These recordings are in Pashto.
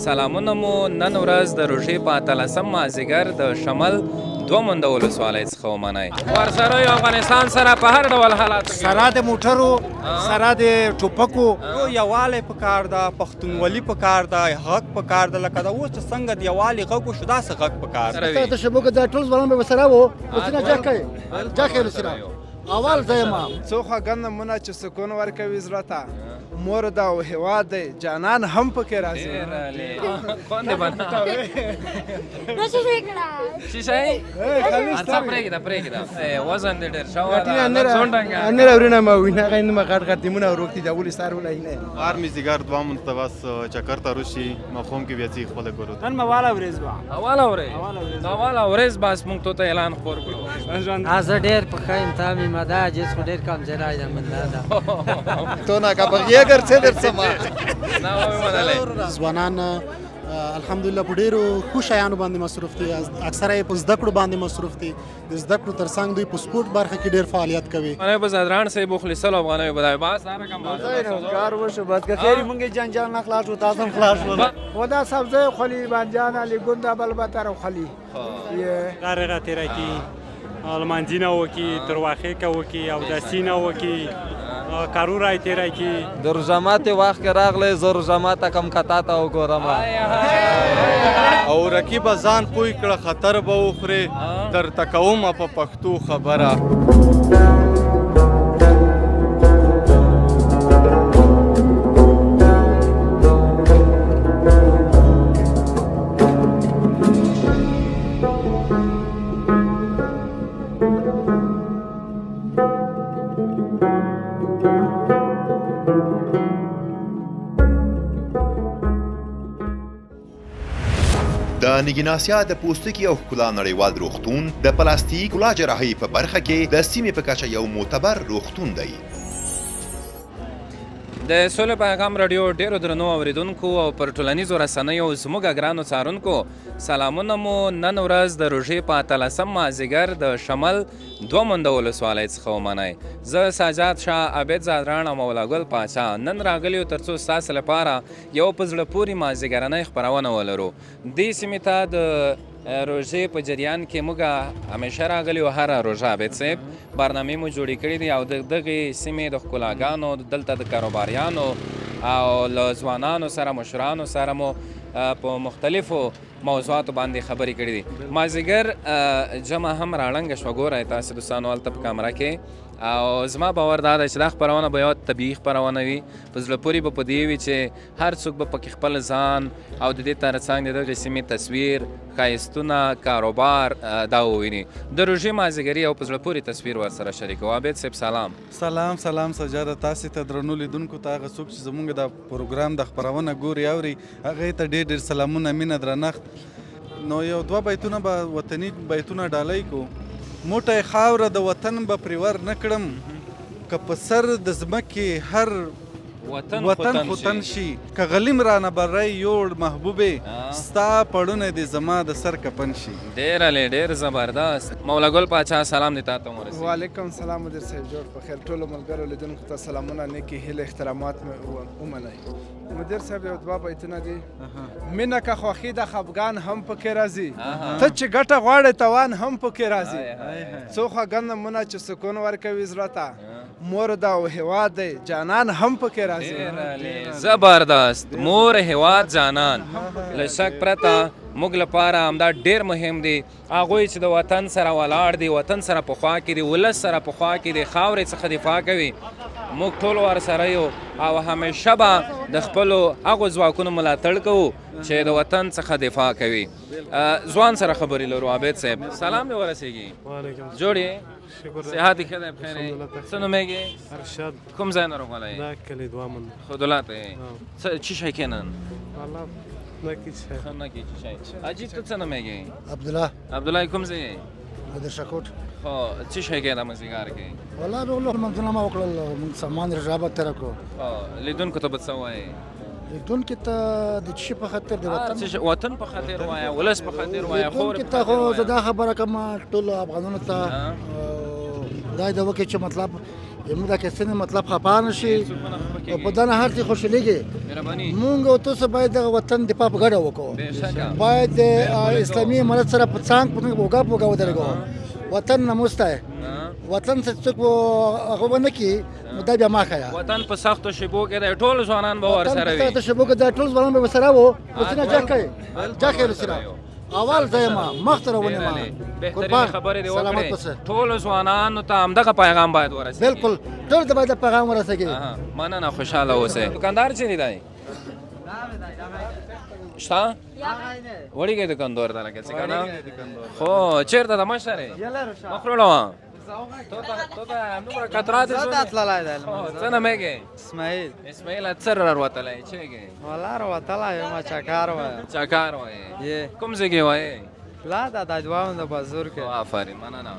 سلامونه مو نن ورځ د روژې په 18 مازدیګر د شمال 2 منده ولسوالۍ څخه ومنئ. ورسره یو افغانستان سره په هر ډول حالاتو کې سره د موټرو سره د ټوپکو یووالی پکار ده، پښتونولي پکار ده، حق پکار ده. لکه دا اوس چې څنګه د یووالي غږ وشو داسې غږ پکار ده. تشبک د ټول ځوانان به سره وو وسنه جاکه سره اول زما څو خواږه نمونه چې سکون ورکوي زړه ته مور ده او هېواد دی جانان هم پکې راځي. خوندې به چی شی؟ څه پرېږده وزن دې ډېر شوی انر اورینه ما وینا غین ما قد قدیمونه وروکتی د اول سار ولای نه هر میزیګر دوه منتبس چکر ته روشي مخوم کې بیا څه خپل ګورو نن مواله ورځ با اوله ورځ بس موږ ته اعلان خور کړو. از ډېر په خایم تامي مدا جس خو ډېر کم ځای ده مندا تو نه کا بغیر څه درسمه نه وې منلې ځوانان الحمدلله په ډېرو ښو شیانو باندې مصروف دي، اکثره یې په زده کړو باندې مصروف دي. د زده کړو ترڅنګ دوی په سپورټ برخه کې ډېر فعالیت کوي. افغانۍ به زادران صاحب وخلیصل افغانۍ به دای باس هر کم کار وشو بس که خیر مونږ جنجال نه خلاص و تاسو خلاص و ودا سبزه خلی بانجان علی ګوندا بل بتر خلی غارغه تیرا کی المانځینه وکي ترواخې کا وکي او داسینه وکي کارو رای تیرا کی د روزامات وخت کې راغلی زه روزامات کم کتا ته وګورم او رقیب ځان پوی کړه خطر به وخورې در تکوم په پښتو خبره. د نګیناسیا د پوستکي او ښکلا نړیوال روغتون د پلاستیک لا جراحۍ په برخه کې د سیمې په کچه یو معتبر روغتون دی. د سولې پیغام راډیو ډېرو درنو اورېدونکو او پر ټولنیزو رسنیو زموږ ګرانو څارونکو سلامونه مو نن ورځ د روژې په 18 مازدیګر د شمال 2 منده ولسوالۍ څخه ومنئ. زه ساجاد شاه عابد زادران او مولا ګل پاچا نن راغلي یو تر څو ستاسو لپاره یو په زړه پورې مازدیګرنۍ خپرونه ولرو. دې سیمې ته د روژې په جریان کې موږ همیشه راغلي یو هره روژه عابد صاحب برنامې مو جوړې کړي دي او د دغې سیمې د ښکلاګانو دلته د کاروباریانو او له ځوانانو سره مشرانو سره مو په مختلفو موضوعاتو باندې خبرې کړي دي. مازدیګر جمع هم راړنګه شوه ګورئ تاسو دوستانو هلته په کامره کې او زما باور دا ده چې دا خپرونه به یو طبیعي خپرونه وي په زړه پورې به په دې وي چې هر څوک به پکې خپل ځان او د دې ترڅنګ د دغې سیمې تصویر ښایستونه کاروبار دا وویني. د روژې مازدیګري او په زړه پورې تصویر ورسره شریکوو. عابد صاحب سلام. سلام سجاده تاسې ته درنو لیدونکو ته هغه څوک چې زموږ د پروګرام د خپرونه ګوري اوري هغې ته ډېر سلامونه مینه درنښت. نو یو دوه بیتونه به وطني بیتونه ډالۍ کو. موټی خاوره د وطن به پرې ور نه کړم که په سر د ځمکې هر وطن خوتن شي که غلیم رانه بری یوړ محبوبې ستا پړونه دې زما د سر کپن شي. ډېر ډېر زبردست. مولا ګل پاچا سلام دې تا ته ورسېږي. وعلیکم سلام مدیر صاحب جوړ په خیر. ټولو ملګرو لیدونکو ته سلامونه نیکې هیلې احترامات مې ومنئ. مدیر صاحب یو دوه بیتونه دي. مینه که خوښي د خفګان هم پکې راځي ته چې ګټه غواړې توان هم پکې راځي. څو خواږه نمونه چې سکون ورکوي زړه ته مور ده او هېواد دی جانان هم پکې راځي. زبردست. مور هېواد جانان له شک پرته موږ لپاره همدا ډېر مهم دي. هغوی چې د وطن سره ولاړ دي وطن سره په خوا کې دي ولس سره په خوا کې دي خاورې څخه دفاع کوي موږ ټول ورسره یو او همیشه به د خپلو هغو ځواکونو ملاتړ کوو چې د وطن څخه دفاع کوي. ځوان سره خبرې لرو. عابد صاحب سلام دې ورسېږي. جوړ یې صحت ښه دی بخیر یې څه نومېږي؟ ارشد. کوم ځای نه راغلی دا کلی دوه من خدولات څه چی شی کې نن والله نه کیسه ښه نه کې چی شی. عجیب ته څه نومېږي؟ عبدالله کوم ځای د شکوت خو څه شی کې د مازدیګر کې والله به الله منځونه ما وکړل موږ سامان رجابت تر کو لیدونکو ته به څه وایي؟ لیدونکو ته د چی په خاطر د وطن په خاطر وایه ولس په خاطر وایه خور لیدونکو ته خو زه دا خبره کوم ټولو افغانانو ته خدای دې وکړي چې مطلب زموږ د کسینې مطلب خفه نه شي کېږي په دنه هر څه خوشحالېږي مهرباني مونږ او تاسو باید دغه وطن دفاع په ګډه وکړو بېشکه باید د اسلامي امارت سره په څانګ په اوږه په اوږه ودرېږو وطن ناموس دی وطن څه څوک هغه ونه کړي نو دا بیا ما ښیه وطن په سختو شېبو کې دی ټول ځوانان به ورسره وي وطن په شبو کې دا ټول ځوانان به ورسره وو ورسره جګ کوي جګ کوي ورسره اول ځای ما مخته راونې ما بهترین خبرې دې وکړې ټولو ځوانانو ته همدغه پیغام باید ورسېږي بالکل ټول ته باید پیغام ورسېږي مننه خوشحاله اوسئ دکاندار چیرې دی شته وړیږي دکاندار ته لکه څه که نه خو چېرته د مشرې مخروړه وه تو ته همدومره کترات تللی دی څه نومېږي اسماعیل اسماعیل څه راوتلی چېږې والله راوتلی یم چکر وایم چکر وایې کوم ځای کې وایې لا دا د دوام د بازور کې آفرین مننه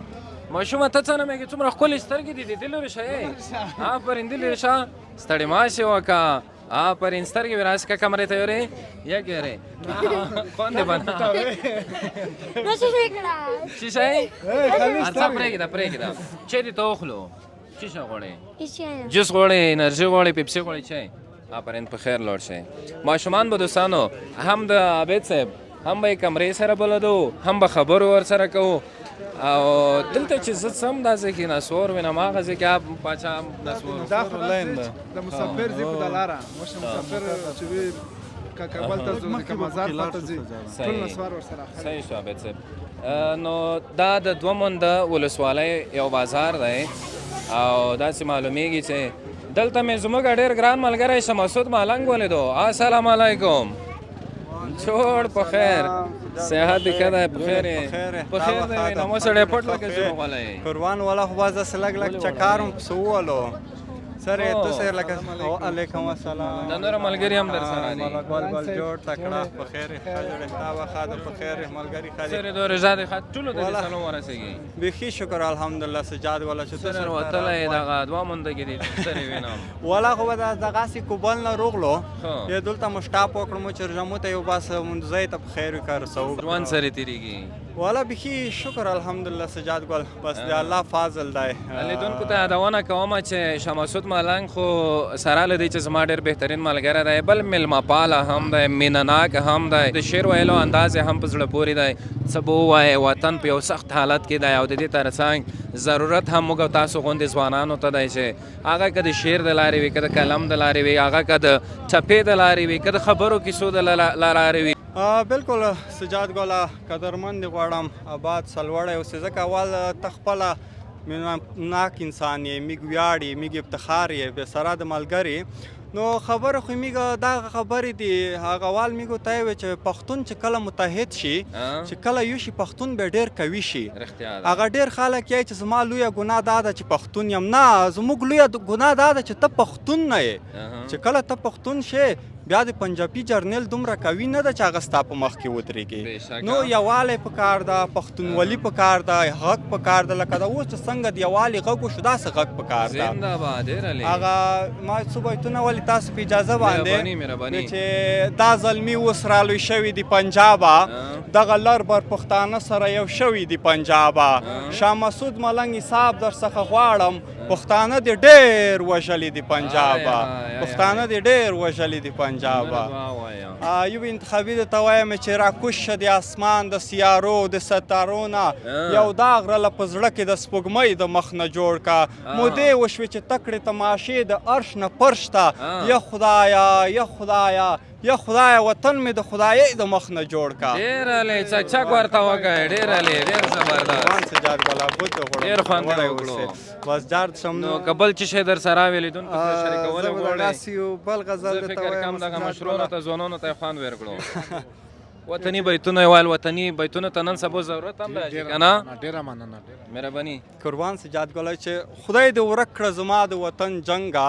ماشومه ته څه نومېږي څومره ښکلې سترګې دي دې لورې شه آفرین دې لورې شه ستړې ماشې وکړه آفرین سترګې وې راسکه کمرې ته یورې یا ګیرې کون دې بنا څه شی څه پرېږده پرېږده چېرې ته وخلو څه شی غواړې جوس غواړې انرژي غواړې پیپسي غواړې چای آفرین په خیر لاړ شئ ماشومان به دوستانو هم د عابد صاحب هم به یې کمرې سره بلدو هم به خبرو ورسره کوو او دلته چې زه څم داسې کې نسوار وینم هغه ځای کې پاچا نسوار دا خو د مسافر ځي په دا لاره مشه مسافر چې وي که کابل ته ځو که مزار ته ځي ټول نسوار ورسره صحیح شو عابد صاحب نو دا د دوه منده ولسوالۍ یو بازار دی او داسې معلومیږي چې دلته مې زموږ ډېر ګران ملګری شمسود ملنګ ولیدو السلام علیکم جوړ په خیر صحت دې ښه دی په خیر یې په خیر دی نو مو سړی پټ لکه څه وغلی قربان والا خو باز داسې لږ لږ چکر هم پسې وولو سر یې تو سر لکه علیکم السلام د نورو ملګري هم در سره دي ګل ګل جوړ تکړه په خیر یې ښه جوړې ښه به ښه ده په خیر یې ملګري ښه دي سر یې د رضا دی ښه ټولو ته دې سلام ورسېږي بیخي شکر الحمدلله سجاد والا چې تو سر وتلی دغه دوه منده کې دي سر یې وینم والا خو به دغسې کوبل نه روغلو یا دلته مو شټاپ وکړمو چې رژمو ته یو بس منځی ته په خیر وي که رسوو ژوند سره تېرېږي والا بیخي شکر الحمدلله سجاد ګل بس د الله فضل دی لیدونکو ته یادونه کوم چې شمسود ملنګ خو سره له دې چې زما ډېر بهترین ملګری دی بل میلمه پاله هم دی مینهناک هم دی د شعر ویلو انداز یې هم په زړه پورې دی څه به ووایې وطن په یو سخت حالت کې دی او د دې ترڅنګ ضرورت هم موږ او تاسو غوندې ځوانانو ته دی چې هغه که د شعر د لارې وي که د قلم د لارې وي هغه که د ټپې د لارې وي که د خبرو کیسو د لارې وي بالکل سجاد ګله قدرمند دې غواړم آباد سلوړی اوسې ځکه اول ته خپله مینهناک انسان یې میږ ویاړ یې میږ افتخار یې بېسره د ملګري نو خبره خو میږ دغه خبرې دي هغه اول میږ ته یې وی چې پښتون چې کله متحد شي چې کله یو شي پښتون به ډېر قوي شي هغه ډېر خلک یې چې زما لویه ګناه دا ده چې پښتون یم نه زموږ لویه ګناه دا ده چې ته پښتون نه یې چې کله ته پښتون شې بیا د پنجابي جرنیل دومره قوي نه ده چې هغه ستا په مخ کې ودرېږي نو یووالی پکار ده پښتونولي پکار ده غږ پکار ده لکه دا اوس چې څنګه د یووالي غږ وشو داسې غږ پکار ده هغه ما څو بیتونه ولې تاسو په اجازه باندې چې دا زلمي اوس رالوی شوي دي پنجابه دغه لر بر پښتانه سره یو شوي دي پنجابه شاه مسعود ملنګ حساب در څخه غواړم پښتانه دې ډېر وژلي دي پنجابه پښتانه دې ډېر وژلي دي پنجابه یو انتخابي درته وایم چې راکوش شه د اسمان د سیارو د ستارو نه یو داغ راله په زړه کې د سپوږمۍ د مخ نه جوړ کا مودې وشوې چې تکړې تماشې د عرش نه پرش ته یا خدایا یا خدایا یا خدایا وطن مې د خدایۍ د مخ نه جوړ کا ډېر هلې چکچک ورته وکړی ډېر هلې ډېر زبردست سجاد ګله بوته ډېر خوند یې وکړو بس جار شم نو که بل څه شی در سره وي لیدونکو سره شریکولی غواړئ داسې یو بل غزل زه فکر کوم دغه مشرونو ته ځوانانو ته یې خوند ورکړو وطني بیتونه یې ویل وطني بیتونو ته نن سبا ضرورت هم دی که نه ډېره مننه مهرباني قربان سجاد ګله چې خدای دې ورک کړه زما د وطن جنګه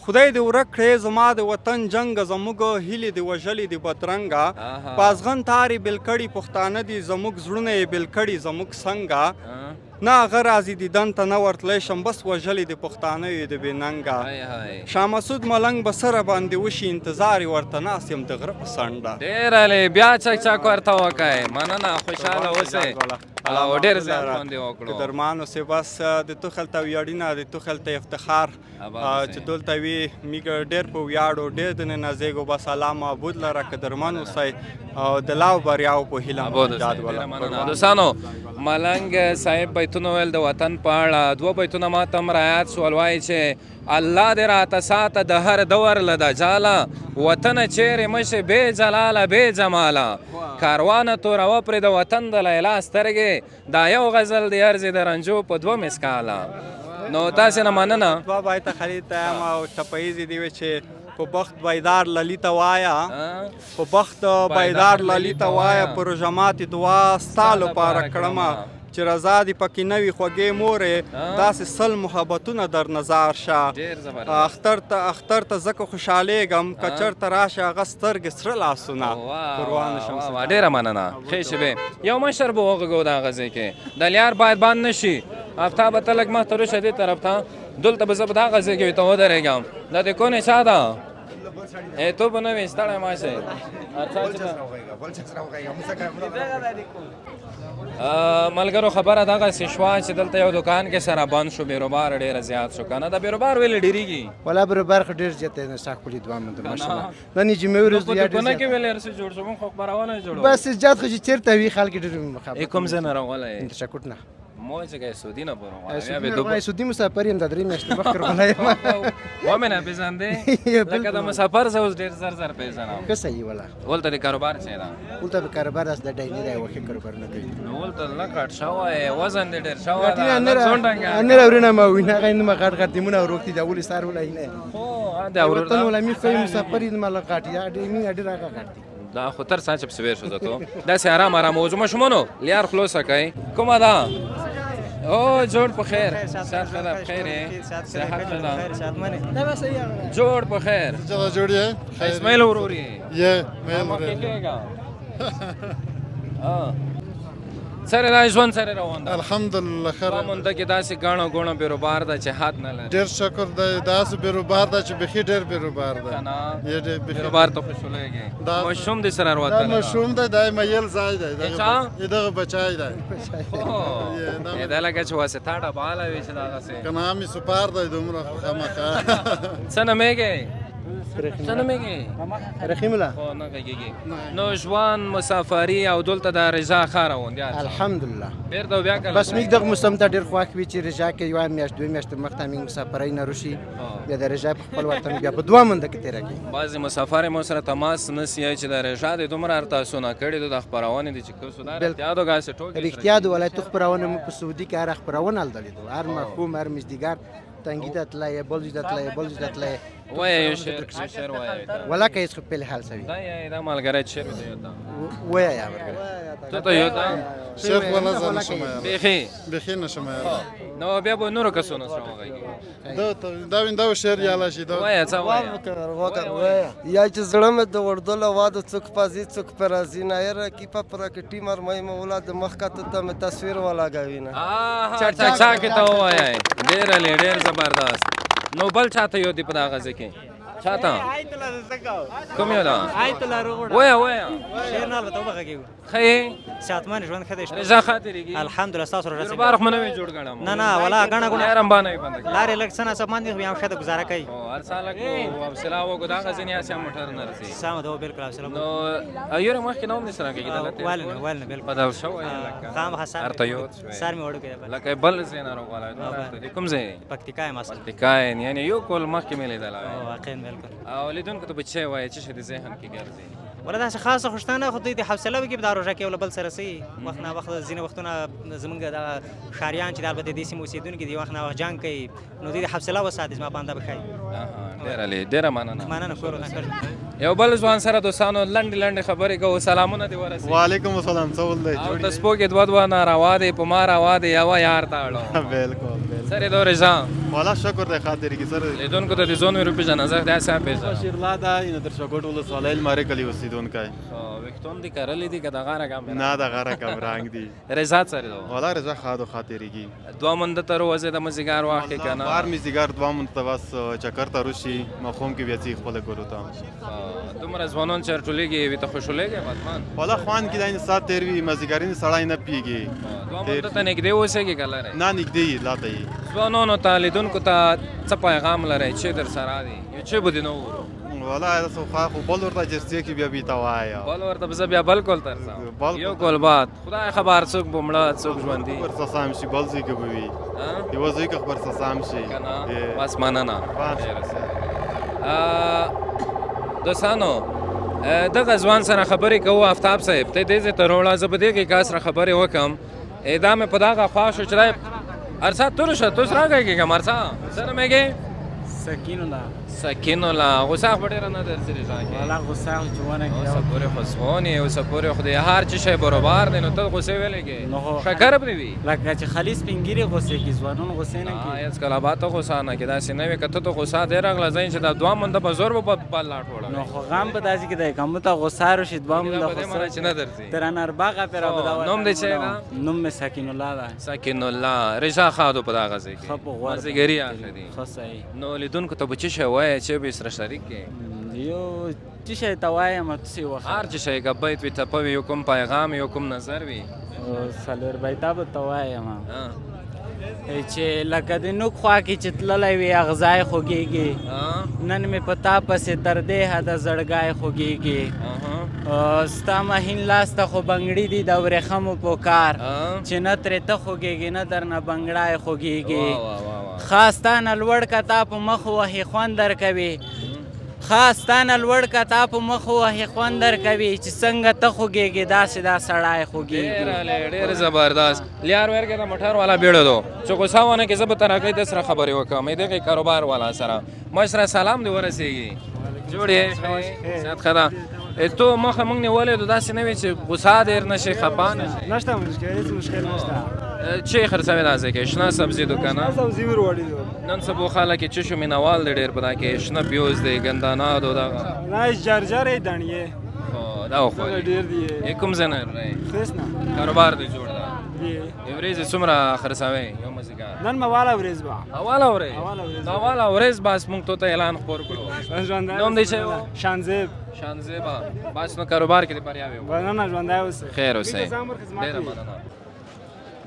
خدای دې ورک کړې زما د وطن جنګ زموږ هیلې دې وژلې دې بدرنګه پازغن تارې بېل کړي پښتانه دي زموږ زړونه یې بېل کړي زموږ څنګه نه هغه راځي دیدن ته نه ورتلی شم بس وژلې د پښتانه یې د بې ننګه شاه مسعود ملنګ به سره باندې وشي انتظار یې ورته ناست یم د غره په څنډه ډېر هلې بیا چکچک ورته وکئ مننه خوشحاله اوسئ کلام ډېر زیات خوند یې وکړو. قدرمانو سه بس د توخل ته ویاړینه د توخل ته افتخار چې دلته وي میګ ډېر په ویاړو ډېر د نه زیګو بس الله معبود لره قدرمانو سه او د لاو بریاو په هیله جاد ولا دوستانو ملنګ صاحب بیتونه ویل د وطن په اړه دوه بیتونه ما ته هم رایاد شول وایي چې الله دې راته ساته د هر دور له دجاله وطنه چیرې مشې بې جلاله بې جماله کاروانه توروه پرې د وطن د لیلا سترګې دا یو غزل د ارزې د رنجو په دوه مسکاله. نو تاسې نه مننه. دوه بیته خالد ته یم او ټپیزې دي وی چې په بخت بیدار للیته وایا په بخت بیدار للیته وایا په روژماتې دعا ستا لپاره کړمه چې رضا دې پکې نه وي خوږې مورې داسې سل محبتونه در نظار شه اختر ته ځکه خوشحالېږم که چېرته راشه هغه سترګې سره لاسونه قربان شم. ډېره مننه ښې شېبې. یو مشر به وغږو دا غځې کې دلیار باید بند نه شي آفتاب ته لږ مخته روشه دې طرف ته دلته به زه په دا غځې کې ته ودرېږم دا د کونې چا ده تو به نه وې ستړی ماشې ملګرو خبره دغسې شوه چې دلته یو دکان کې سره بند شو بیروبار ډېره زیات شو که نه د بیروبار ولې ډېرېږي والا بیروبار خو ډېر زیات دی نسخ کړي دوه منده ماشاءالله نن جمعې ورځ دی ډېر په کې ویلې رسې جوړ شو مونږ خو خبرونه جوړو بس زیات خو چې چیرته وي خلک ډېر مخابره کوم ځای نه راغلی تشکر نه مو چې سعودی نه برو سعودی مسافر یم د درې میاشتې مخکې راغلی یم ومې نه پېژندې لکه د مسافر زه اوس ډېر زر زر پېژنم ښه صحیح والا ولته د کاروبار څه ده ولته به کاروبار داسې د ډایني دی وښې کاروبار نه کوي ولته نه غټ شوی وزن دې ډېر شوی نه راورینه ما وینه هغه نه ما غټ غټ دیمونه وروکتي د اولې سار ولا نه دا ورته ولا می خو مسافر یم ما غټ یا دې می ډېر هغه غټ دا خو تر سان چې بسویر شو زه تو داسې آرام آرام وځو ماشومانو لیار خلاصه کوي کومه ده او جوړ په خیر سات خدا بخیر صحت خدا جوړ په خیر جوړ یې اسماعیل وروري یې سره دا ژوند سره روان ده الحمدلله خیر مونږ کې داسې غاڼه غوڼه بیروبار ده چې حد نه لري ډېر شکر دی داسې بیروبار ده چې بخي ډېر بیروبار ده بیروبار ته خوشحالیږي ماشوم دې سره وروته دا ماشوم دی دا میل ځای دی دغه بچای دی دا لکه چې واسطه ډباله وي چې دغسې که نه مې سپار دی دومره خامخا څه نومېږي څه نومېږي رحیم الله نه غږېږي نو ژوند مسافري او دلته د رضا ښه روان دی الحمدلله بېرته بیا کله بس موږ دغه موسم ته ډېر خوښ وي چې رضا کې یوه میاشت دوه میاشتې مخته موږ مسافرۍ نه روشي بیا د رضا په خپل وطن بیا په دوه منده کې تېره کړي بعضې مسافر مو سره تماس نسي چې د رضا د دومره ارتاسونه کړي دي د خپرونې دي چې کوسو دا رښتیا دغسې ټوکې رښتیا د ولایتو خپرونه مو په سعودي کې هر خپرونه لیدلې هر مفهوم هر مزدیګر تنګي ته تللی بل ځای ته تللی بل ځای ته تللی وایه یو شعر وایه ولا که هېڅ په حال سوي دا دا ملګری شعر دی یوتا وایه یا ملګری ته ته یوتا شیخ ولا زه نشم بیخي نشم نو بیا به نورو کسونو سره وغږېږي دا وین دا شعر یالا شي دا وایه څه وایه یا چې زړه مې د وردلو واده څوک پازي څوک پر راځي نه یاره کیپا پر کټي مر مې مولا د مخ کته ته مې تصویر ولاګوي نه چا کې ته وایه ډېر زبردست نو بل چاته یو دی په دا غزه کې چاته کوم یو دا وایه شعر نه البته وبغږیږو ښه ساتمان ژوند ښه دی رضا خاطرېږي الحمدلله ستاسو سره رسېږي بیروبار خو نه وي جوړ کړم نه ولا ګڼه ګوڼه یارم باندې بند لارې لږ څه ناڅه باندې بیا هم ښه د ګزاره کوي هر سال کو حوصله وکړو دا غزې نه اسیا موټر نه رسي سم ده بالکل حوصله نو یوره مخکې نوم دې سره کېږي دلته والنه بالکل بدل شوی لکه خامخا ارته یو سر مې وړو کې لکه بل ځای نه راغلی کوم ځای پکتیکا یم اصل پکتیکا یعنی یو کول مخکې مې لیدل واقعا بالکل او لیدونکو ته به څه وایي چې د ذهن کې ګرځي ولا داسې خاصه خوشتانه خو دوی د حوصله وکړي په دا روژه کې یو له بل سره سي وخت نه وخت ځینې وختونه زمونږ دغه ښاریان چې د البته دې سیمې اوسېدونکي دي وخت نه وخت جنګ کوي نو دوی د حوصله وساتي زما په انده به ښایي ډېره مننه کور یو بل ځوان سره دوستانو لنډې خبرې کوو سلامونه دې ورسېږي وعلیکم السلام څه ول دی او د سپوږې دوه ناروا دی په ما روا دی یوه یار ته اړو بالکل سر دو رضا والا شکر دی خاطر کې سره لیدونکو ته د ځون ویرو پیژنه زه دا سم پیژنم بشیر الله دا اینه در شګوټ ولسوالۍ المارې کلی اوسیدونکی وختون دي کرلې دي که د غاره کم نه د غره کم رنګ دي رضا سره دو والا رضا خادو خاطرېږي دوه منده ته روزې د مازدیګر وخت کې که نه بار مازدیګر 2 منده ته بس چکر ته روشي مخوم کې بیا ځي خپله کورو ته دومره ځوانان چې راټولېږي وي ته خوشحالېږې بتمن والا خوان کې دا اینې سات تېر وي مازدیګرین سړی نه پیږي دوه منده ته نږدې اوسېږي که لرې نه نږدې لا ته یي ځوانانو ته لیدونکو ته څه پیغام لرئ چې در سره دي یو چې به دې نه وورو والا خو بل ورته جرسیه کې بیا بیته وایه بل ورته به زه بیا بل کول ته رسم یو کول بعد خدای خبر څوک به مړه څوک ژوندي خبر څه سام شي بل ځای کې به وي یوه ځای کې خبر څه سام شي بس مننه دوستانو دغه ځوان سره خبرې کوو آفتاب صاحب ته دې ځای ته راوړه زه به دې کې کس سره خبرې وکړم دا مې په دغه خوا شو چې دی ارسا تو شه تو سره راګېږم ارسا سره مېږې سکین الله سکین الله غوسه خو ډېره نه درځي ځکه والا غوسه چې ونه کې اوس پورې خصونی اوس پورې خو دې هر چی شی برابر دی نو ته غوسه ویلې کې شکر به وي لکه چې خلیص پنګيري غوسه کې ځوانون غوسه نه کې اس کله باته غوسه نه کې دا سینې وي کته ته غوسه دی راغله ځین چې دا دوه منده په زور په بل لاټ وړه نو خو غم په داسې کې دی کوم ته غوسه رو شي دوه منده غوسه چې نه درځي تر ان ارباغه پر ابدا نوم دې چې دا نوم مې سکین الله دا سکین الله رضا خادو په دغه ځای کې خو غوړ زګری اخلي خو صحیح نو لیدونکو ته بچی شي وای چې به سره شریک کې یو چې شي ته وایم څه وخت هر چې شي غبیت وي ته په یو کوم پیغام یو کوم نظر وي سلور بیتا به ته وایم چې لکه د نوک خوا کې چې تللی وي اغذای خوږېږي نن مې په تا پسې تر دې حده زړګی خوږېږي ستا مهین لاس ته خو بنګړي دي د ورېښمو په کار چې نه ترې ته خوږېږي نه درنه بنګړی خوږېږي خاص تا نه لوړ که تا په مخ وهې خوند درکوي خاص تا نه لوړ که تا په مخ وهې خوند درکوي چې څنګه ته خوږېږې داسې دا سړی خوږېږي ډېر زبردست لیار ویر کې د موټر والا بیړه دو چې غوسه ونه کې زه به ترقۍ د سره خبرې وکړم دغې کاروبار والا سره مشره سلام دې ورسېږي جوړ یې صحت ښه ده تو مخه موږ نیولې دو داسې نه وي چې غوسه ډېر نه شي خفه نه شي نشته مشکل هیڅ مشکل نشته چی خرڅوي دا ځای کې شنه سبزي دوکانه سبزي وروړي نن سبا خلک چې شو مینوال دی ډېر په دا کې شنه پیوز دی ګندانه دو دغه نه جرجرې دانیې دا خو ډېر دی کوم ځای نه راځي خیس نه کاروبار دی جوړ ده ورځ څومره خرڅوي یو مزګار نن مواله ورځ با اواله ورځ بس موږ ته اعلان خبر کړو نوم دی چې شانزیب بس نو کاروبار کې دی بریا وي نه ژوندای اوسه خیر اوسه ډېره مننه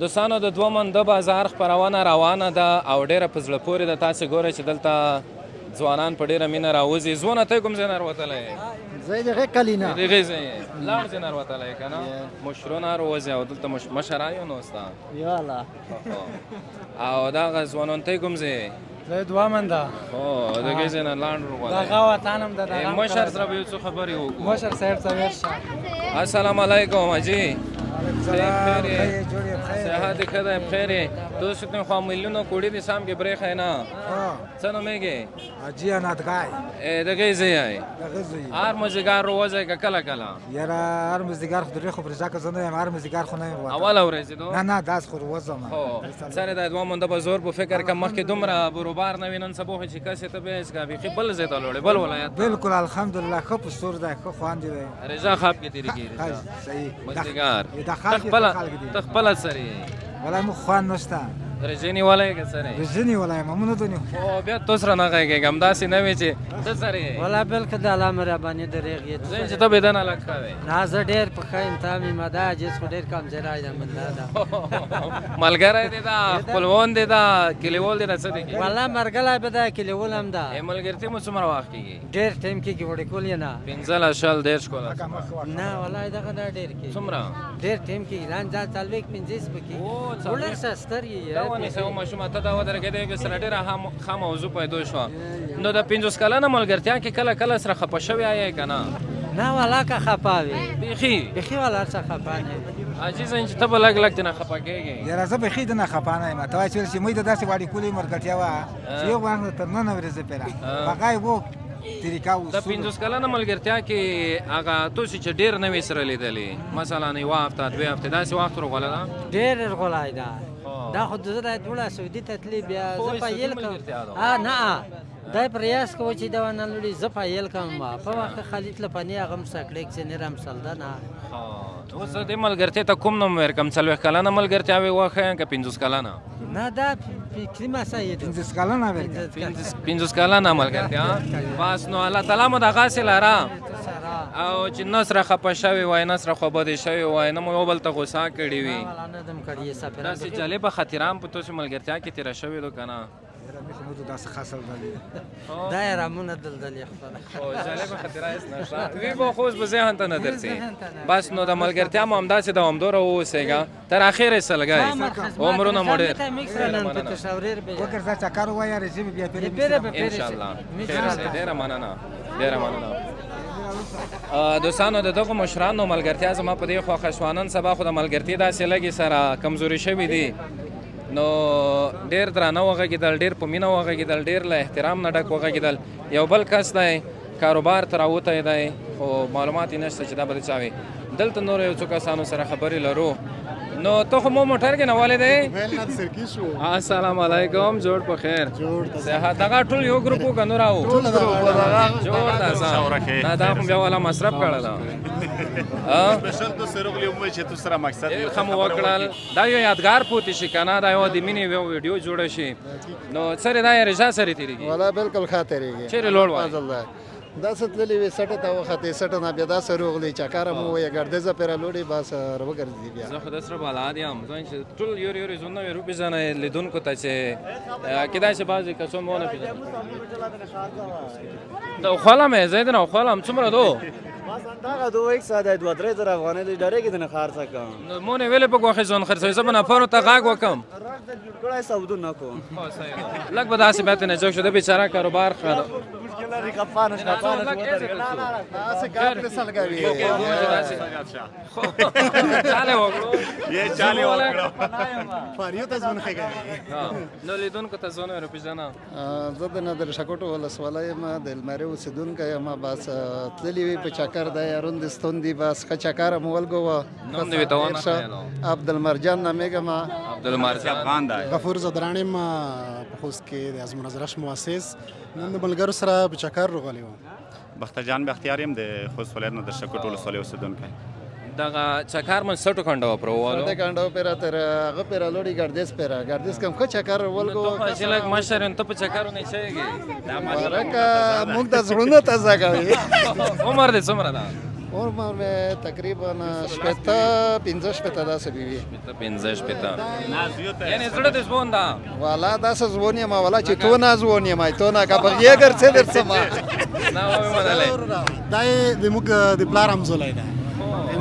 دوستانو د دوه منده بازار خپرونه روانه ده او ډېره په زړه پورې ده تاسې ګورئ چې دلته ځوانان په ډېره مینه راوځي ځوانه ته کوم ځای نه راوتلی زه د هغې کلي نه د هغې ځای لاړ ځای نه راوتلی که نه مشرونه راوځي او دلته مشر یو نو ستا یالا او دغه ځوانان ته کوم ځای زه دوه منده هو د هغې ځای نه لاړ راغلی دغه وطن هم د دغه مشر سره به یو څه خبرې وکړو مشر صاحب ته ورشه السلام علیکم حاجي صحت ښه ده بخیر تو شکر خو میلیونو کوړي دي سام کې برېښه نه څه نومېږي حاجي انادګای دغې ځای یې هر مازدیګر روزه که کله کله یاره هر مازدیګر خو درې خو پر ځکه زه نه یم هر مازدیګر خو نه یم اوله ورځ دو نه داس خو روزه خو سره د دوه منده په زور په فکر که مخکې دومره بروبار نه وي نن سبا خو چې کسې ته به هېڅ بیخي بل ځای ته لاړې بل ولایت بالکل الحمدلله ښه پستور دی ښه خوند دی رضا خواب کې تېرېږي صحیح مازدیګر ته خپله سره یې ولا مو خوند نشته رژې نیولی که سره رژې نیولی یم همونه ته خو بیا تو سره نه غږېږم داسې نه وي چې ته سره یې والا بالکل د الله مهرباني درېږي زه چې ته بېدنه لږ ښه وې نه زه ډېر په ښه یم ته مې مده عجز خو ډېر کمزوری یم بنده ده ملګری دی دا خپلوان دی دا کلیوال دی دا څه دی والله مرګلی به ده کلیوال هم ده ملګرتیا مو څومره وخت کېږي ډېر ټایم کېږي وړې کول یې نه 15 شل 10 کوله نه والله دغه دا ډېر کېږي څومره ډېر ټایم کېږي ځان څلوېښت 15 پکې وړه ستر یې دا ونیسه ماشومه ته دا ودرېږېدی سره ډېره ښه موضوع پیدا شوه نو د 50 کلنه ملګرتیا کې کله کله سره خفه شوی یې که نه نه والله که خفه وي بیخي والله هر څه خفه نه عجیزه یم چې ته به لږ لږ دې نه خفه کېږې یاره زه بیخي دې نه خفه نه یم ته وایې چې موږ ته داسې واړې کولې ملګرتیا وه چې یو وخت تر ننه ورځې پیره بقای وو د 50 کلنه ملګرتیا کې هغه توسې چې ډېر نه وې سره لیدلې مثلا یوه هفته 2 هفتې داسې وخت ورغلی ده ډېر ورغلی ده دا خو زه دا ټوله سعودي ته تللی بیا خو زه سعودي پایل کوم ملګرتیا ده. نه دا پریاس کوم چې دا ونه لوري زه پایل کوم په وخت خالد لپنی هغه مسکړک چې نرم سلدا نه اوس د ملګرتیا ته کوم نوم ورکم 40 کلانه ملګرتیا وي واخه که 50 کلانه نه دا فکري مسایل 50 کلونه ورکړه 50 کلانه ملګرتیا بس نو الله تعالی مو د غاسل را او چې نصر خپه شوی وای نصر خو بده شوی وای نه مو یو بل ته غوسه کړی وي نه دم کړی سفر دا چې جالب خاطرام په توسه ملګرتیا کې تیر شوی دو کنه دا څه خاصه ده دا رامونه دلدل خپل او جالب خاطره است نشه وی به خوش به ذهن ته نه درسي بس نو د ملګرتیا مو همداسې دوامدار اوسېګا تر اخره سلګای عمرونه موډر وګرځه چکر وای رژیم بیا پیری ان شاء الله ډیره مننه ډیره مننه دوستانو د دغه مشرانو ملګرتیا زما په دې خو خشوانن سبا خو د ملګرتیا داسې لګي سره کمزوري شوی دی نو ډیر درانه وغږېدل ډیر په مینه وغږېدل ډیر له احترام نه ډک وغږېدل یو بل کس دی کاروبار ته راوتی دی خو معلومات یې نشته چې دا به د چا وي دلته نور یو څو کسانو سره خبرې لرو نو ته خو مو موټر کې نه والی دی السلام علیکم جوړ په خیر صحت دغه ټول یو ګروپ و که نور او جوړ ده څه دا خو بیا والا مصرف کړه ده ډېر ښه مو وکړل دا یو یادګار پوتې شي که نه دا یو د مینې یو ویډیو جوړه شي نو سرې دا یې رژا سرې تېرېږي والا بالکل ښه تېرېږي چیرې لوړ وایي داسې تللې وې سټه ته وختې سټه نه بیا داسې روغلی چکره مو وویه ګردیزه پرې لوړې بس وګرځېدې بیا زه خو د سره بلد یم ځان چې ټول یورې یورې زونه مې وپېژنئ لیدونکو ته چې کیدای شي بعضې کسان مو ونه پېژني د خوله مې زه یې نه خوله څومره دو دغه دوه یک ساعت 2-3 زره افغانۍ دی ډارېږي د نه خرڅه کوم مو نه ویلې په ګوښې ځان خرڅوي زه به نفرو ته غږ وکړم جوړ کړی سودو نه کوم لږ به داسې بیا ترې جوړ شو د بیچاره کاروبار نو لیدونکو ته ځان وپېژنه زه د نادرشاه ولسوالۍ یم د لمرې اوسېدونکی یم بس تللي وي په چکر دی اروند ستوندي بس ښه چکر مو ولګوه نوم دې ورته ونه عبدالمرجان نامېږم عبدالمرجان غفور زدران یم په خوست کې د ازمون ازرش مؤسس نن د ملګرو سره په چکر راغلی وم بختجان بختیار یم د خوست ولایت نادرشاه ولسوالۍ اوسېدونکی دغه چکر من سټو کنډو پرو سټو کنډو پیرا تر هغه پیرا لوړی ګردیس پیرا ګردیس کم ښه چکر ولګو ته چې لږ مشر ته په چکر نه شيږي دا مالکه موږ د زړونو تازه کوي عمر دې څومره ده عمر مې تقریبا 15 داسې وي 15 یعنی زړه دې ځوان ده والا داسې ځوان یم والا چې تو نه ځوان یم تو نه کا بغیر ګرځې درڅما نه وای منلې دا د موږ د پلار همزولای ده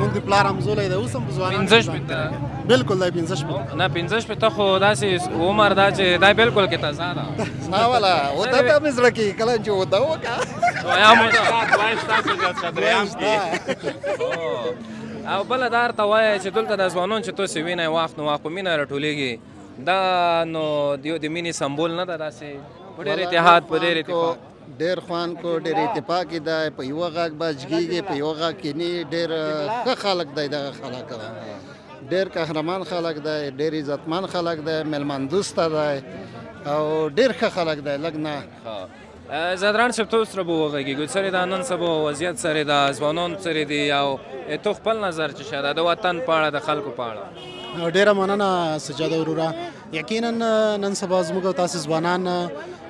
موږ د پلار همزولای ده اوس هم ځوان 15 بالکل دا 15 نه 15 خو داسې عمر دا چې دا بالکل کې تازه ده نه والا او دا ته مزړه کې کله چې ودا وکا یا مو او بل دار ته وایي چې دلته د ځوانان چې تاسو وینئ وخت نو وخت په مینه راټولېږي دا نو د مینې سمبول نه ده داسې په ډېر اتحاد په ډېر اتفاق ډېر خوان کو ډېر اتفاق دی په یو غږ بچګیږي په یو غږ کې نه ډېر ښه خلک دی دغه خلک ډېر قهرمان خلک دی ډېر عزتمن خلک دی میلمه دوسته دی او ډېر ښه خلک دی لږ نه زدران صاحب تاسو سره به وغږېږو سره د نن سبا وضعیت سره د ځوانانو سره دی او تو خپل نظر چې شاید د وطن په اړه د خلکو په اړه ډېره مننه سجاده وروره یقینا نن سبا زموږ او تاسو ځوانان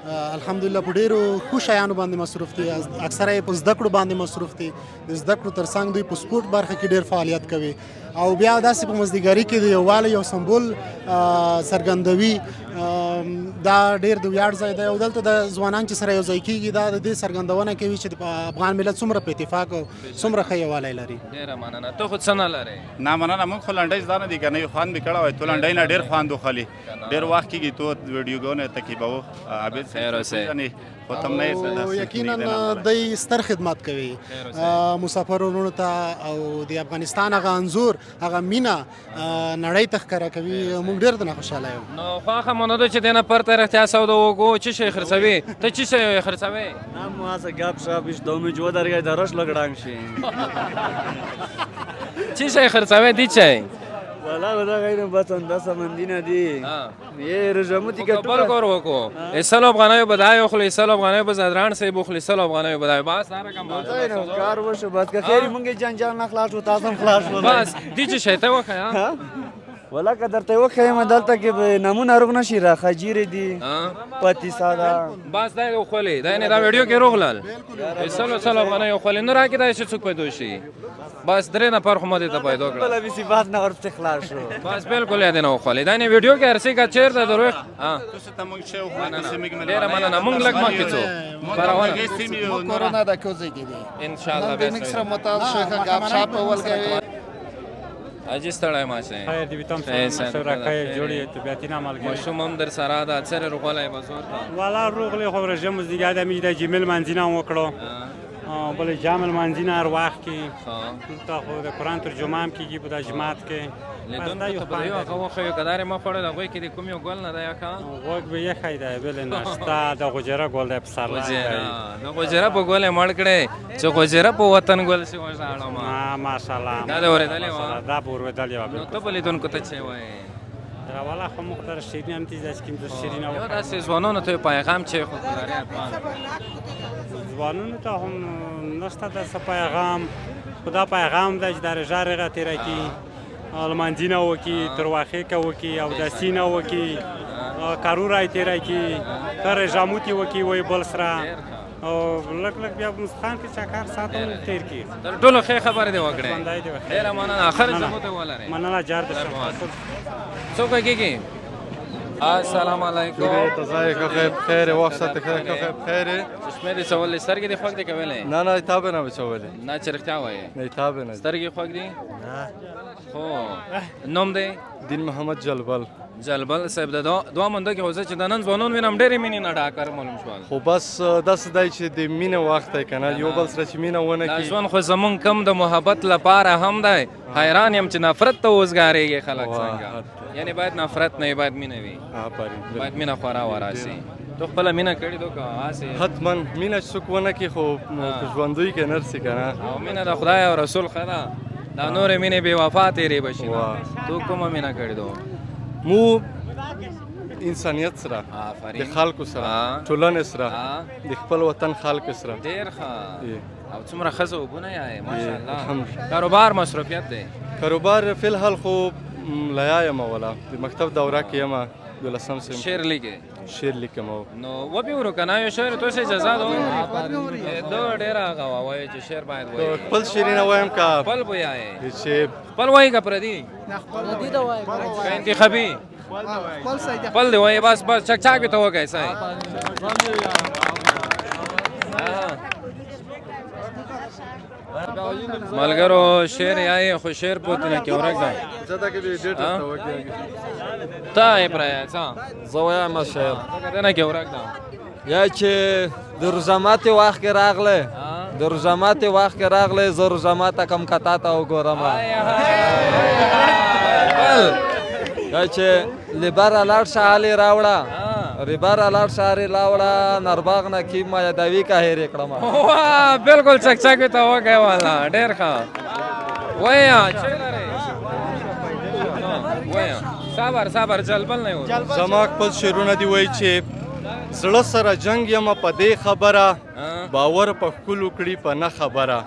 الحمدلله په ډېرو ښو شیانو باندې مصروف دي اکثره یې په زده کړو باندې مصروف دي د زده کړو تر څنګ دوی په سپورټ برخه کې ډېر فعالیت کوي او بیا داسې په مزدګري کې د یووالي یو سمبول څرګندوي دا ډېر د ویاړ ځای دی او دلته د ځوانان چې سره یو ځای کېږي دا د دې څرګندونه کوي چې د افغان ملت څومره په اتفاق او څومره ښه یووالی لري ډېره مننه ته خو څه نه لرې نه مننه موږ خو لنډۍ زده نه دي که نه یو خوند مې کړی وای تو لنډۍ نه ډېر خوند وخلي ډېر وخت کېږي تو ویډیوګانو تعقیبوو عابد صاحب او یقینا دوی ستر خدمت کوي مسافر ورونو ته او د افغانستان هغه انځور هغه مینه نړۍ ته ښکاره کوي موږ ډېر درنه خوشحاله یو نو خواښه مو نه ده چې دې نه پرته رښتیا سودا وکړو څه شی خرڅوي ته څه شی خرڅوي نه مو هسه گپ شپ اشتومې جو درګای درش لګړنګ شي څه شی خرڅوي دی چای والله دا غیر بس اندازه مندینه دی یه رژموتی که بل کار وکړو ایسل افغانیو بدای خو ایسل افغانیو بزادران سه بو خلیسل افغانیو بدای باس سره کم باس کار وشو بس که خیر مونږ جنجال نه خلاص و تاسو خلاص و بس دي چې شیته وکیا ولا که درته وخیم دلته کې نمونه روغ نشي را خجیر دی پتی ساده بس دا یو خولې دا نه دا ویډیو کې روغلل ایسل افغانیو خولې نه راکې دا چې څوک پیدا شي بس درې نفر خو مده ته پیدا کړل بل به صفات نه ورته خلاص شو بس بالکل یاد نه خولې دا نه ویډیو کې هرڅه کا چیر ته دروغ تاسو ته موږ شو خو ډیر مننه موږ لګ ما کېڅو پروانه کورونا د کوزې کې دي ان شاء الله به سره متال شيخه غاب شاپ ولګوي اجي ستړی ماشه خیر دی تم سره راکای جوړی طبيعتي عمل کوي مشوم هم در سره دا اثر روغلای بزور والا روغلی خو رژیم زیګا د میډه جمیل منځینه وکړو بل جامل منځینه ارواح کې ته خو د قران ترجمه هم کیږي په د جماعت کې لیدون ته په یو هغه خو یو کدارې ما پړل هغه کې د کوم یو ګل نه دا یا کا وګ به یې خایده بل ناشتا د غجره ګل د پسرلا نو غجره په ګل مړ کړي چې غجره په وطن ګل شي وځاړو ما ماشاءالله دا ورېدلې و دا ورېدلې و نو ته په لیدون کو ته چي وای دا والا خو مختار شیرین هم تیز است که در شیرین او دا سه ځوانانو ته پیغام چي خو لري ځوانانو ته هم نشته د پیغام خدا پیغام د در جارغه تیر کی المانځینه وکي ترواخه کا وکي او د سینه وکي کارورای تیر کی تر جاموتی وکي وای بل سره او لک بیا مستخان کې چکر ساتو تیر کی تر ټولو ښه خبره دی وکړه ډیر مننه اخر زموته ولره مننه جار د څوک کېږي السلام علیکم تزای خیر خیر وخت خیر خیر چشمه دې سوال سترګې دې خوګ دې کولې نه نه تاب نه بچولې نه چرختا وای نه تاب نه سترګې خوګ دې خو نوم دې دین محمد جلبل صاحب د دوه منده کې اوسه چې د نن ځوانون وینم ډېرې مینې نه ډاکر معلوم شول خو بس داس دای چې د مینه وخت کنه یو بل سره چې مینه ونه کی ځوان خو زمون کم د محبت لپاره هم دی حیران يم چې نفرت ته وزګاریږي خلک څنګه یعنی باید نفرت نه باید مینه وي باید مینه خورا وراسي تو خپل مینه کړی دوکا آسه حتما مینه څوک کې خو ژوندوي کې نرسي کنه او مینه د خدای او رسول خدا دا نور مینه بے وفا تیرې بشي تو کومه مینه کړی دو مو انسانیت سره د خلکو سره ټولنې سره د خپل وطن خلکو سره ډیر ښه او څومره ښځه وبونه یې ماشاءالله کاروبار مصروفیت دی کاروبار فی الحال خو لیا یم ولا د مکتب دوره کې یم دولسم سم شعر لیکم نو و به ورو کنه یو شعر تو سه اجازه دو ډیر هغه وایي چې شعر باید وایي خپل شعرونه وایم کا خپل وایي چې خپل وایي کا پردي پردي دا وایي کا انتخابي خپل دی وایي بس چک چک به تو وایي سای ملګرو شعر یې خو شعر پوتنه کې ورګه زدا کې دې ډېر ته وګورئ تا یې پرای څا زویا ما شعر دنه کې ورګه یا چې د رجامات وخت کې راغله د رجامات وخت کې راغله زه رجامات کم کتا ته وګورم یا چې لبر لاړ شاله راوړه ریبار الار شاری لاوړه نرباغ نه کی ما یادوي کا هیر کړم واه بالکل چک چک ته وګای والا ډیر ښه ویا چیرې ویا صبر جلبل نه و زما خپل شعرونه دی وای چې زړه سره جنگ یم په دې خبره باور په خپل کړي په نه خبره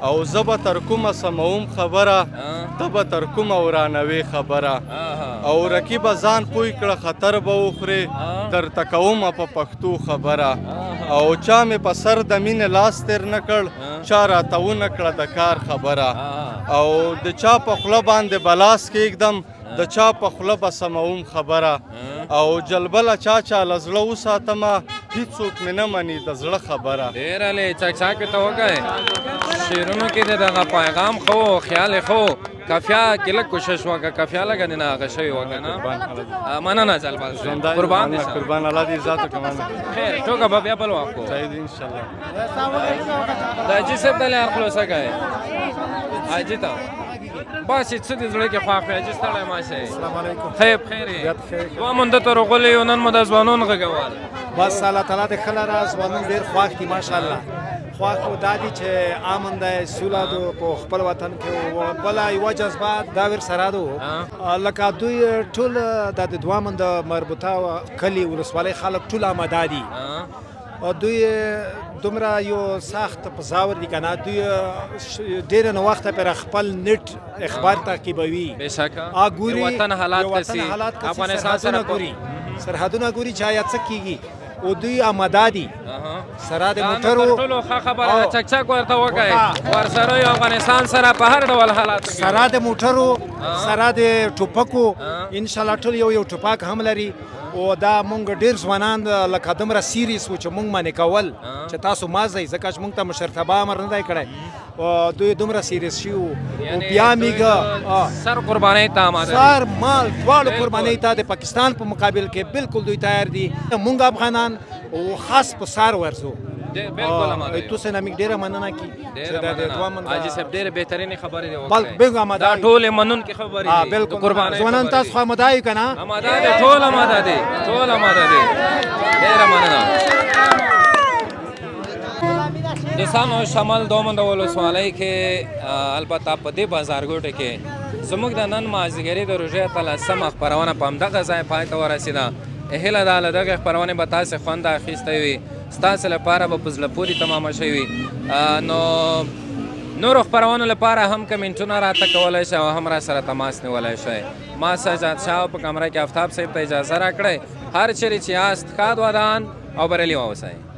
او زب تر کومه سموم خبره تب تر کومه ورانوي خبره او رقیب ځان پوي کړه خطر به وخوري در تکومه په پښتو خبره او چا مې په سر د مینې لاس تیر نه کړ چا راته ونه کړه د کار خبره او د چا په خوله باندې بلاس کېږدم د چا په خوله به سموم خبره او جلبله چا له زړه وساتمه هېڅوک مې نه مني د زړه خبره ډېر هلې چک چک ته وګی شعرونو کې د دغه پیغام خو خیال خو کافیه کې لږ کوشش وکړه کافیه لږه نه هغه شوې وکړه نه مننه جلبل قربان دې قربان الله دې عزت وکړي خیر ټوکه به بیا بل وخت کوو انشاءالله د حاجي صاحب ته لار خلاصه کوي حاجي ته بس څه دې زړه کې خواف حاجي ستړی ماشه السلام علیکم خیر دوه مونده ته راغلي یو نن مو د ځوانون غږول بس الله تعالی دې خله را ځوانون ډېر خواښ کړي ماشاءالله خوښ و دا دي چې امن دی سوله ده په خپل وطن کې و بله یوه جذبه دا ورسره ده لکه دوی ټول دا د دوامن د مربوطه کلي ولسوالۍ خلک ټول آماده دي دوی دومره یو سخت په زاور دي که نه دوی ډېره نه وخته پرې خپل نټ اخبار تعقیبوي ګوري وطن حالات کسي افغانستان سرحدونه ګوري چې آیا څه کېږي او دوی آماده دي سره د موټرو ټولو ښه خبره چک چک ورته وکړئ ورسره یو افغانستان سره په هر ډول حالاتو کې سره د موټرو سره د ټوپکو انشاءالله ټول یو ټوپک هم لري او دا مونږ ډېر ځوانان لکه دومره سیریس و چې مونږ منې کول چې تاسو ما ځئ ځکه چې مونږ ته مشرتابه امر نه دی کړی دوی دومره سیریس شي او بیا میږه سر قربانۍ ته آماده سر مال دواړو قربانۍ ته د پاکستان په مقابل کې بالکل دوی تیار دي مونږ افغانان او خاص په سار ورځو تاسو نه موږ ډېره مننه کوي حاجي صاحب ډېرې بهترینې خبرې دي بالکل آماده دا ټولې منونکې خبرې دي بالکل ځوانان تاسو خو آماده یو که نه آماده دي ټول آماده دي ټول آماده دي ډېره مننه دوستانو شمال دومند ولسوالۍ کې البته په دې بازارګوټه کې زموږ د نن مازدیګري د روژې اتلسمه خپرونه په همدغه ځای پای ته ورسېده هیله ده له دغې خپرونې به تاسې خوند اخیستی وي ستاسې لپاره به په زړه پورې تمامه شوې وي نو نورو خپرونو لپاره هم کمنټونه راته کولی شئ او هم را سره تماس نیولی شئ ما سجاد شاه په کمره کې آفتاب صاحب ته اجازه راکړئ هر چیرې چې یاست ښاد ودان او بریالي واوسئ